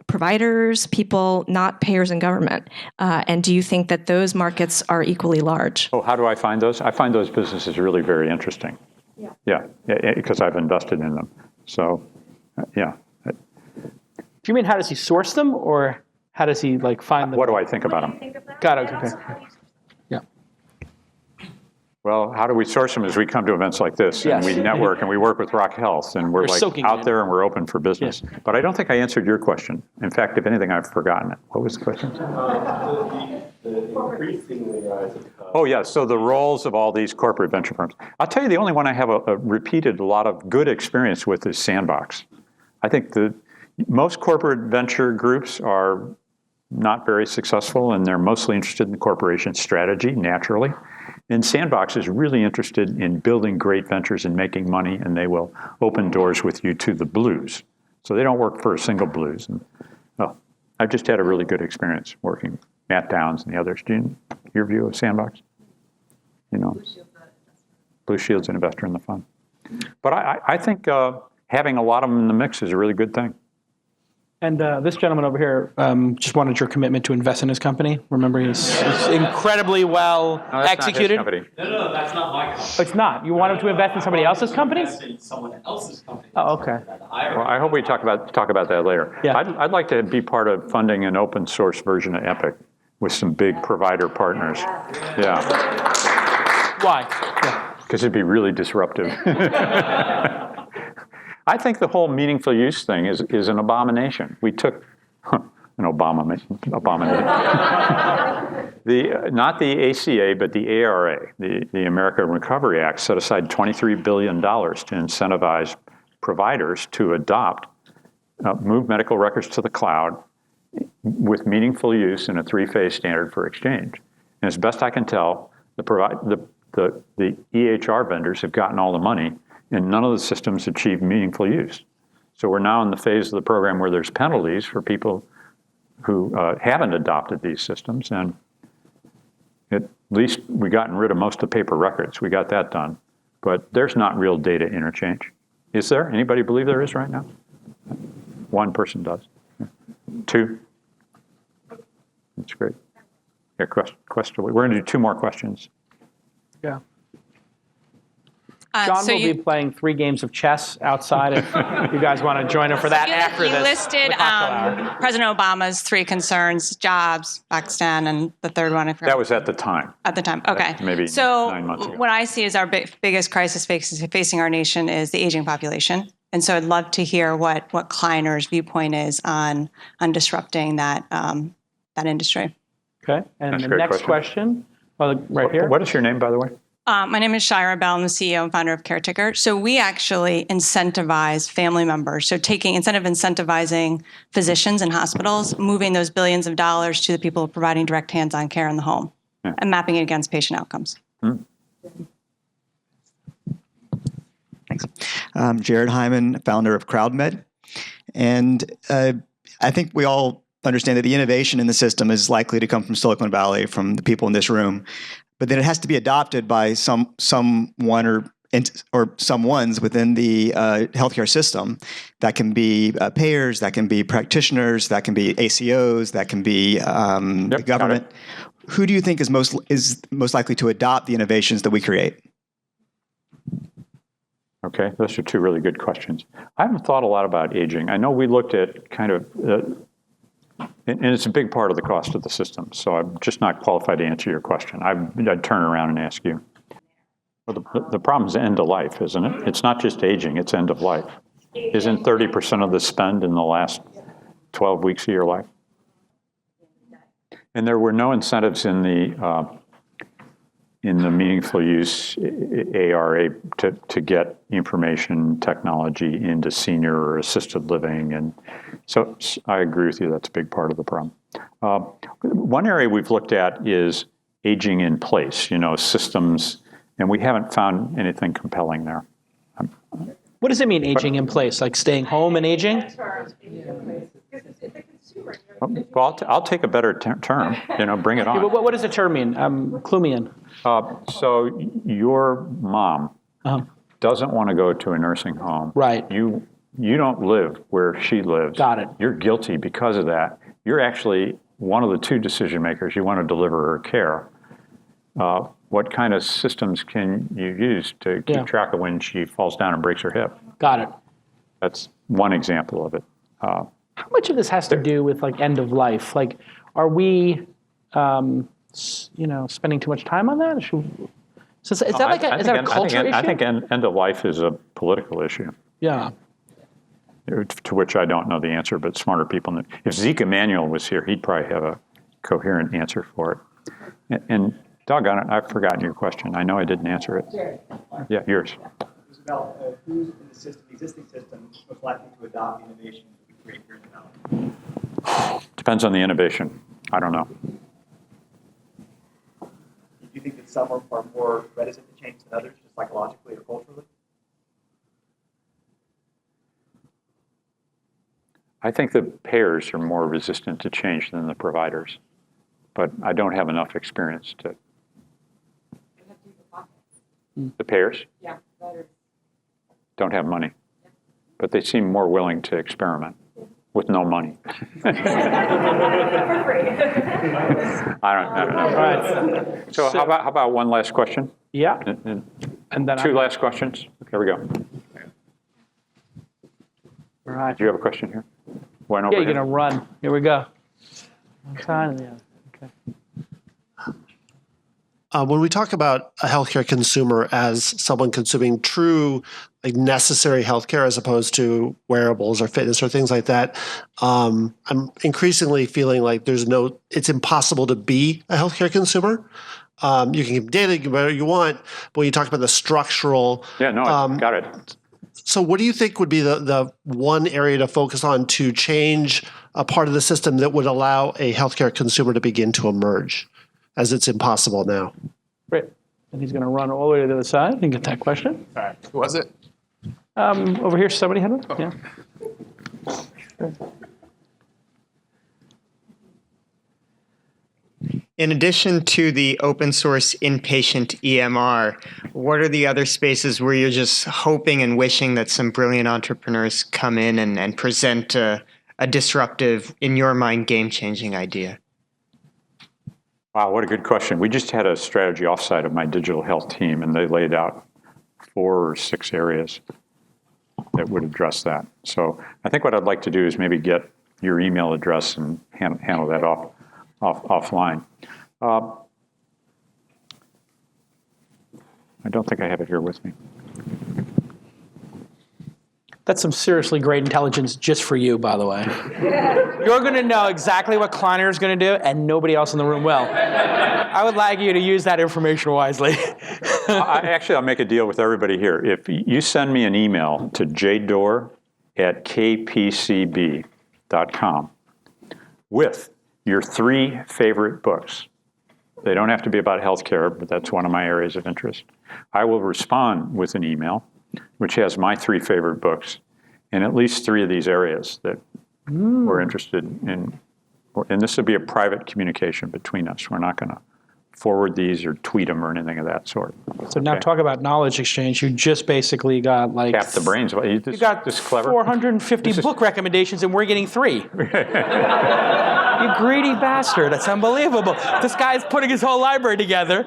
providers, people, not payers and government? And do you think that those markets are equally large? Oh, how do I find those? I find those businesses really very interesting. Yeah, because I've invested in them. So, yeah. Do you mean how does he source them, or how does he find them? What do I think about them? Got it. Okay. Yeah. Well, how do we source them? Is we come to events like this, and we network, and we work with Rock Health, and we're out there, and we're open for business. Yes. But I don't think I answered your question. In fact, if anything, I've forgotten it. What was the question? Oh, yeah. So the roles of all these corporate venture firms. I'll tell you, the only one I have a repeated a lot of good experience with is Sandbox. I think most corporate venture groups are not very successful, and they're mostly interested in the corporation strategy, naturally. And Sandbox is really interested in building great ventures and making money, and they will open doors with you to the blues. So they don't work for a single blues. And, I've just had a really good experience working with Matt Downs and the others. Your view of Sandbox? Blue Shield's an investor in the fund. But I think having a lot of them in the mix is a really good thing. And this gentleman over here just wanted your commitment to invest in his company. Remember, he's incredibly well executed. Not his company. No, that's not my company. It's not. You want him to invest in somebody else's company? Invest in someone else's company. Oh, okay. Well, I hope we talk about that later. Yeah. I'd like to be part of funding an open source version of Epic with some big provider partners. Yeah. Why? Because it'd be really disruptive. I think the whole meaningful use thing is an abomination. We took an abomination. Not the ACA, but the ARA, the American Recovery Act, set aside $23 billion to incentivize providers to adopt, move medical records to the cloud with meaningful use in a 3-phase standard for exchange. And as best I can tell, the EHR vendors have gotten all the money, and none of the systems achieve meaningful use. So we're now in the phase of the program where there's penalties for people who haven't adopted these systems, and at least we've gotten rid of most of the paper records. We got that done. But there's not real data interchange. Is there? Anybody believe there is right now? One person does. 2? That's great. Yeah, question. We're going to do 2 more questions. Yeah. John will be playing 3 games of chess outside if you guys want to join him for that after this. You listed President Obama's 3 concerns: jobs, Pakistan, and the third one. That was at the time. At the time, okay. Maybe so 9 months ago. What I see as our biggest crisis facing our nation is the aging population. And so I'd love to hear what Kleiner's viewpoint is on disrupting that industry. Okay, and the next question right here. What is your name, by the way? My name is Shira Bell. I'm the CEO and founder of Caretaker. So we actually incentivize family members. So instead of incentivizing physicians and hospitals, moving those billions of dollars to the people providing direct hands-on care in the home and mapping it against patient outcomes. Thanks. I'm Jared Hyman, founder of CrowdMed. And I think we all understand that the innovation in the system is likely to come from Silicon Valley, from the people in this room. But then it has to be adopted by someone or someones within the healthcare system. That can be payers, that can be practitioners, that can be ACOs, that can be the government. Who do you think is most likely to adopt the innovations that we create? Okay, those are 2 really good questions. I haven't thought a lot about aging. I know we looked at kind of. And it's a big part of the cost of the system, so I'm just not qualified to answer your question. I'd turn around and ask you. Well, the problem is end of life, isn't it? It's not just aging, it's end of life. Isn't 30% of the spend in the last 12 weeks of your life? And there were no incentives in in the meaningful use ARA to get information technology into senior or assisted living. And so I agree with you, that's a big part of the problem. One area we've looked at is aging in place, systems, and we haven't found anything compelling there. What does it mean, aging in place? Like staying home and aging? Well, I'll take a better term. Bring it on. Yeah, what does the term mean? Clue me in. So your mom doesn't want to go to a nursing home. Right. You don't live where she lives. Got it. You're guilty because of that. You're actually one of the two decision makers. You want to deliver her care. What kind of systems can you use to keep track of when she falls down and breaks her hip? Got it. That's one example of it. How much of this has to do with like end of life? Like, are we, spending too much time on that? Is that a culture issue? I think end of life is a political issue. Yeah. To which I don't know the answer, but smarter people know. If Zeke Emanuel was here, he'd probably have a coherent answer for it. And doggone it, I've forgotten your question. I know I didn't answer it. Yeah, yours. It was about who's in the existing system most likely to adopt the innovation that we create here in the Valley. Depends on the innovation. I don't know. Do you think that some are more reticent to change than others, just psychologically or culturally? I think the payers are more resistant to change than the providers, but I don't have enough experience to. The payers? Yeah, better. Don't have money, but they seem more willing to experiment with no money. For free. I don't know. All right. So how about one last question? Yeah. And then two last questions. There we go. All right. Do you have a question here? One over Yeah, you're here. gonna run. Here we go. Okay. When we talk about a healthcare consumer as someone consuming true, necessary healthcare as opposed to wearables or fitness or things like that, I'm increasingly feeling like it's impossible to be a healthcare consumer. You can give data, you can do whatever you want, but when you talk about the structural, got it. So what do you think would be the one area to focus on to change a part of the system that would allow a healthcare consumer to begin to emerge, as it's impossible now? Great. And he's going to run all the way to the other side and get that question. All right. Who was it? Over here, somebody had it? Yeah. Sure. In addition to the open source inpatient EMR, what are the other spaces where you're just hoping and wishing that some brilliant entrepreneurs come in and present a disruptive, in your mind, game-changing idea? Wow, what a good question. We just had a strategy offsite of my digital health team, and they laid out 4 or 6 areas that would address that. So I think what I'd like to do is maybe get your email address and handle that offline. I don't think I have it here with me. That's some seriously great intelligence just for you, by the way. You're going to know exactly what Kleiner is going to do, and nobody else in the room will. I would like you to use that information wisely. I'll make a deal with everybody here. If you send me an email to jdoer@kpcb.com with your 3 favorite books, they don't have to be about healthcare, but that's one of my areas of interest, I will respond with an email which has my 3 favorite books in at least 3 of these areas that we're interested in. And this will be a private communication between us. We're not going to forward these or tweet them or anything of that sort. So now talk about knowledge exchange. You just basically got Tap the brains. You got this clever. 450 book recommendations and we're getting 3. You greedy bastard. That's unbelievable. This guy's putting his whole library together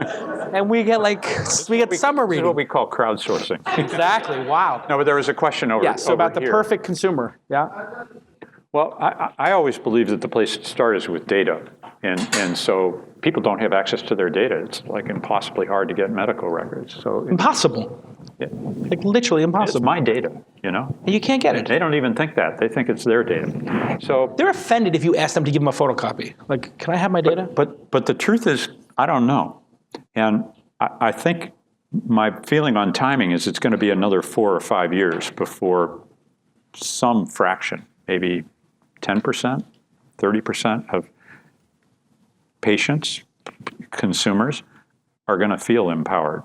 and we get summer reading. This is what we call crowdsourcing. Exactly. Wow. No, but there was a question over here. Yeah, so about the perfect consumer. Yeah. Well, I always believe that the place to start is with data. And so people don't have access to their data. It's like impossibly hard to get medical records. So impossible. Like literally impossible. It's my data, you know? And you can't get it. They don't even think that. They think it's their data. So they're offended if you ask them to give them a photocopy. Like, can I have my data? But the truth is, I don't know. And I think my feeling on timing is it's going to be another 4 or 5 years before some fraction, maybe 10%, 30% of patients, consumers, are going to feel empowered.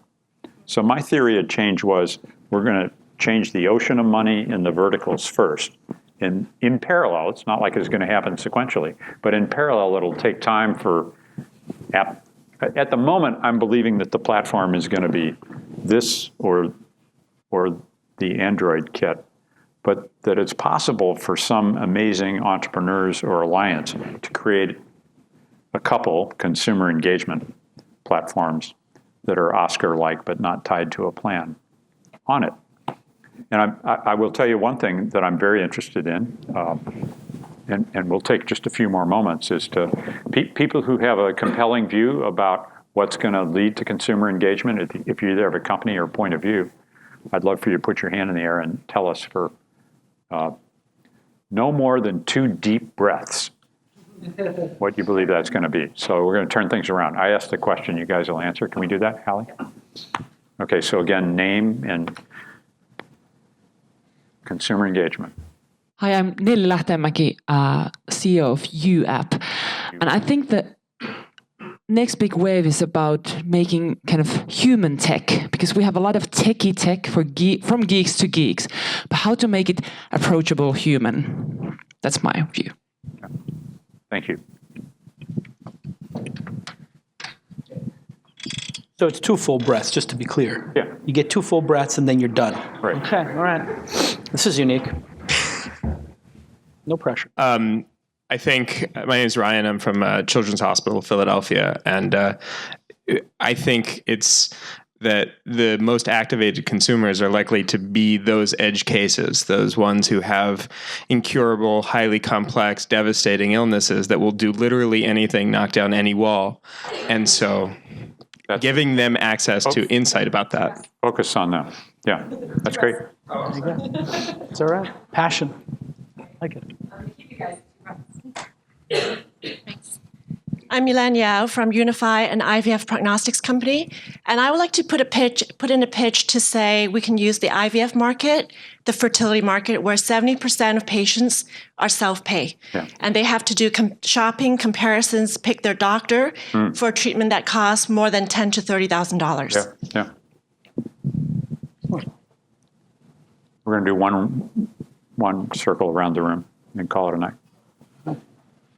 So my theory of change was we're going to change the ocean of money in the verticals first. And in parallel, it's not like it's going to happen sequentially, but in parallel, it'll take time for at the moment, I'm believing that the platform is going to be this or the Android kit, but that it's possible for some amazing entrepreneurs or alliance to create a couple consumer engagement platforms that are Oscar-like but not tied to a plan on it. And I will tell you one thing that I'm very interested in, and we'll take just a few more moments, is to people who have a compelling view about what's going to lead to consumer engagement. If you either have a company or point of view, I'd love for you to put your hand in the air and tell us for no more than 2 deep breaths what you believe that's going to be. So we're going to turn things around. I asked the question, you guys will answer. Can we do that, Hallie? Okay, so again, name and consumer engagement. Hi, I'm Nelly Lahtenmäki, CEO of UApp. And I think the next big wave is about making kind of human tech, because we have a lot of techie tech from geeks to geeks, but how to make it approachable human. That's my view. Thank you. So it's 2 full breaths, just to be clear. Yeah. You get 2 full breaths and then you're done. Right. Okay, all right. This is unique. No pressure. I think my name is Ryan. I'm from Children's Hospital, Philadelphia, and I think it's that the most activated consumers are likely to be those edge cases, those ones who have incurable, highly complex, devastating illnesses that will do literally anything, knock down any wall. And so giving them access to insight about that. Focus on that. Yeah, that's great. It's all right. Passion. I like it. Thanks. I'm Yulan Yao from Unify, an IVF prognostics company, and I would like to put in a pitch to say we can use the IVF market, the fertility market, where 70% of patients are self-pay, and they have to do shopping comparisons, pick their doctor for a treatment that costs more than $10,000 to $30,000. Yeah. We're going to do one circle around the room and call it a night.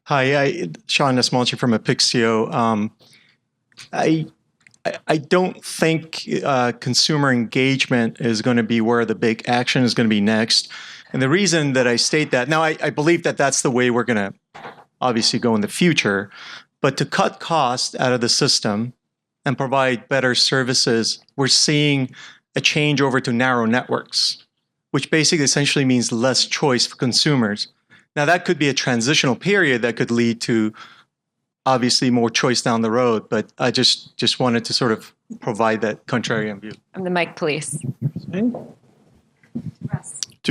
Hi, Sean Nesmalchi from Apixio. I don't think consumer engagement is going to be where the big action is going to be next. And the reason that I state that, now I believe that that's the way we're going to obviously go in the future, but to cut costs out of the system and provide better services, we're seeing a change over to narrow networks, which basically essentially means less choice for consumers. Now, that could be a transitional period that could lead to obviously more choice down the road, but I just wanted to sort of provide that contrarian view. On the mic, please. 2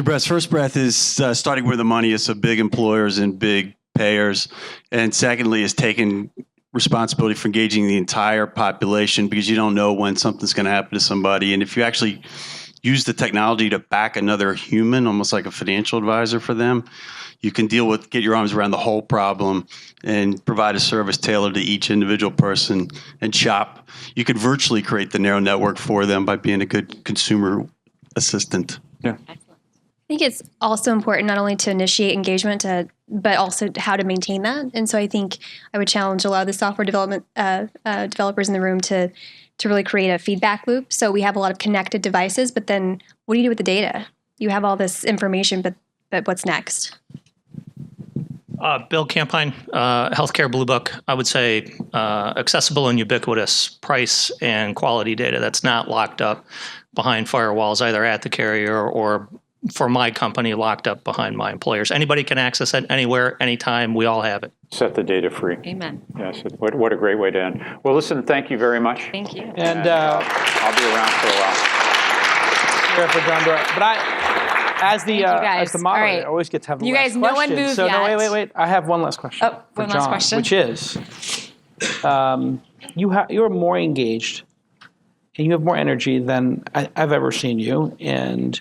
breaths. First breath is starting where the money is, so big employers and big payers. And secondly is taking responsibility for engaging the entire population, because you don't know when something's going to happen to somebody. And if you actually use the technology to back another human, almost like a financial advisor for them, you can get your arms around the whole problem and provide a service tailored to each individual person and shop. You could virtually create the narrow network for them by being a good consumer assistant. Yeah. I think it's also important not only to initiate engagement, but also how to maintain that. And so I think I would challenge a lot of the software development developers in the room to really create a feedback loop. So we have a lot of connected devices, but then what do you do with the data? You have all this information, but what's next? Bill Campine, Healthcare Blue Book. I would say accessible and ubiquitous price and quality data that's not locked up behind firewalls, either at the carrier or for my company locked up behind my employers. Anybody can access it anywhere, anytime. We all have it. Set the data free. Amen. Yes. What a great way to end. Well, listen, thank you very much. Thank you. And I'll be around for a while. Here for John Doerr. But as the moderator, right. I always get to have the You last guys, no one question. moved So yet. no, wait. I have one last question. Oh, for one John, last question. which is, you're more engaged and you have more energy than I've ever seen you, and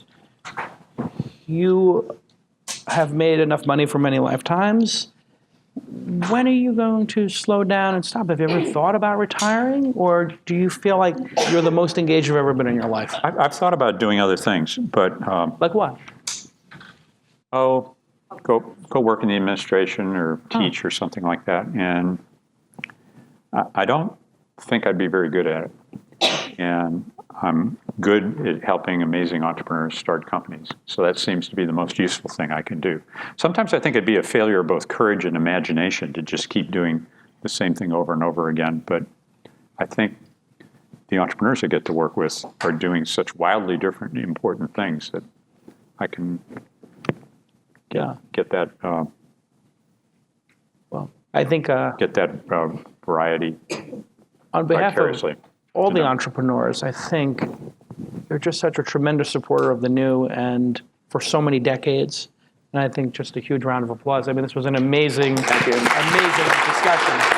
you have made enough money for many lifetimes. When are you going to slow down and stop? Have you ever thought about retiring, or do you feel like you're the most engaged you've ever been in your life? I've thought about doing other things, but like what? Go work in the administration or teach or something like that. And I don't think I'd be very good at it. And I'm good at helping amazing entrepreneurs start companies. So that seems to be the most useful thing I can do. Sometimes I think it'd be a failure of both courage and imagination to just keep doing the same thing over and over again. But I think the entrepreneurs I get to work with are doing such wildly different and important things that I can get that. I think get that variety. On behalf of vicariously. all the entrepreneurs, I think you're just such a tremendous supporter of the new and for so many decades. And I think just a huge round of applause. I mean, this was an amazing, amazing discussion.